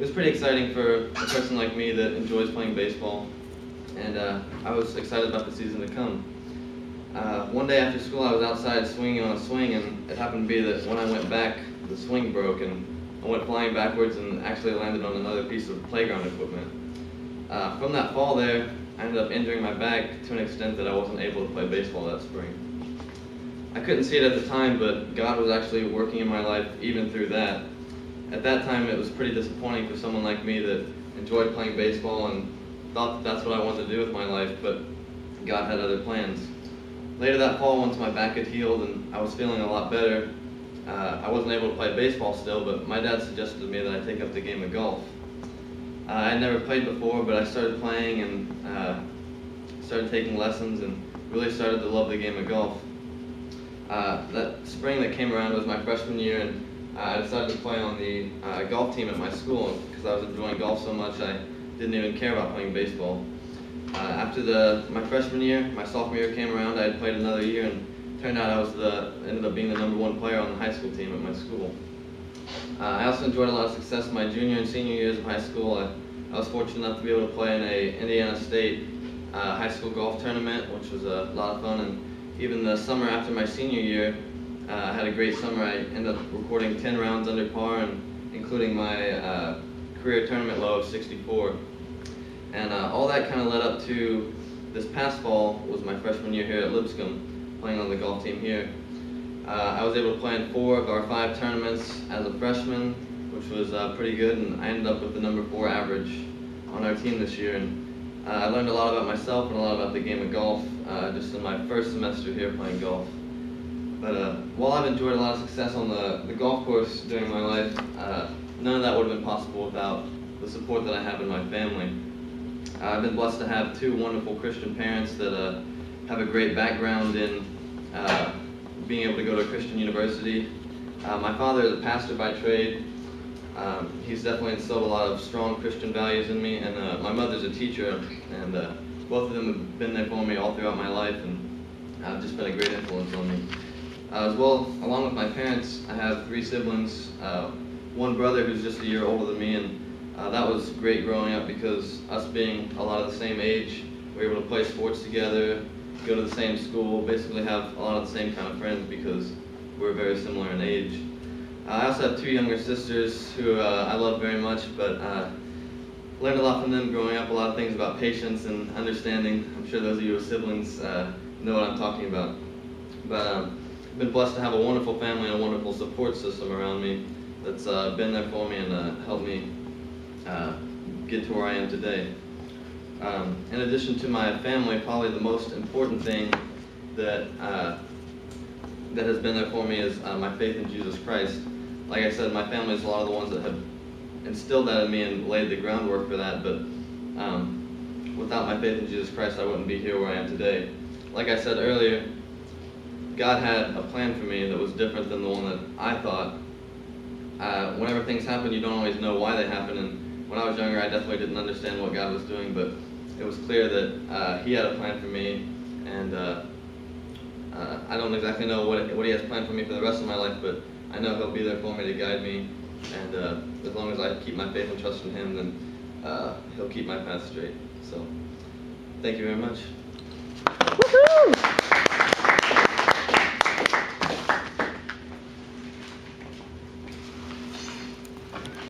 was pretty exciting for a person like me that enjoys playing baseball, and I was excited about the season to come. One day after school, I was outside swinging on a swing, and it happened to be that when I went back, the swing broke, and I went flying backwards and actually landed on another piece of playground equipment. From that fall there, I ended up injuring my back to an extent that I wasn't able to play baseball that spring. I couldn't see it at the time, but God was actually working in my life even through that. At that time, it was pretty disappointing for someone like me that enjoyed playing baseball and thought that that's what I wanted to do with my life, but God had other plans. Later that fall, once my back had healed and I was feeling a lot better, I wasn't able to play baseball still, but my dad suggested to me that I take up the game of golf. I had never played before, but I started playing and started taking lessons and really started to love the game of golf. That spring that came around was my freshman year, and I decided to play on the golf team at my school because I was enjoying golf so much I didn't even care about playing baseball. After my freshman year, my sophomore year came around, I had played another year, and turned out I ended up being the #1 player on the high school team at my school. I also enjoyed a lot of success in my junior and senior years of high school. I was fortunate enough to be able to play in a Indiana State high school golf tournament, which was a lot of fun. And even the summer after my senior year, I had a great summer. I ended up recording 10 rounds under par, and including my career tournament low of 64. And all that kind of led up to this past fall was my freshman year here at Lipscomb, playing on the golf team here. I was able to play in 4 of our 5 tournaments as a freshman, which was pretty good, and I ended up with the #4 average on our team this year. And I learned a lot about myself and a lot about the game of golf just in my first semester here playing golf. But while I've enjoyed a lot of success on the golf course during my life, none of that would have been possible without the support that I have in my family. I've been blessed to have 2 wonderful Christian parents that have a great background in being able to go to a Christian university. My father is a pastor by trade. He's definitely instilled a lot of strong Christian values in me, and my mother's a teacher, and both of them have been there for me all throughout my life, and have just been a great influence on me. As well, along with my parents, I have 3 siblings, 1 brother who's just a year older than me, and that was great growing up because us being a lot of the same age, we were able to play sports together, go to the same school, basically have a lot of the same kind of friends because we're very similar in age. I also have 2 younger sisters who I love very much, but learned a lot from them growing up, a lot of things about patience and understanding. I'm sure those of you with siblings know what I'm talking about. But I've been blessed to have a wonderful family and a wonderful support system around me that's been there for me and helped me get to where I am today. In addition to my family, probably the most important thing that has been there for me is my faith in Jesus Christ. Like I said, my family is a lot of the ones that have instilled that in me and laid the groundwork for that, but without my faith in Jesus Christ, I wouldn't be here where I am today. Like I said earlier, God had a plan for me that was different than the one that I thought. Whenever things happen, you don't always know why they happen, and when I was younger, I definitely didn't understand what God was doing, but it was clear that He had a plan for me, and I don't exactly know what He has planned for me for the rest of my life, but I know He'll be there for me to guide me, and as long as I keep my faith and trust in Him, then He'll keep my path straight. So, thank you very much. Woohoo!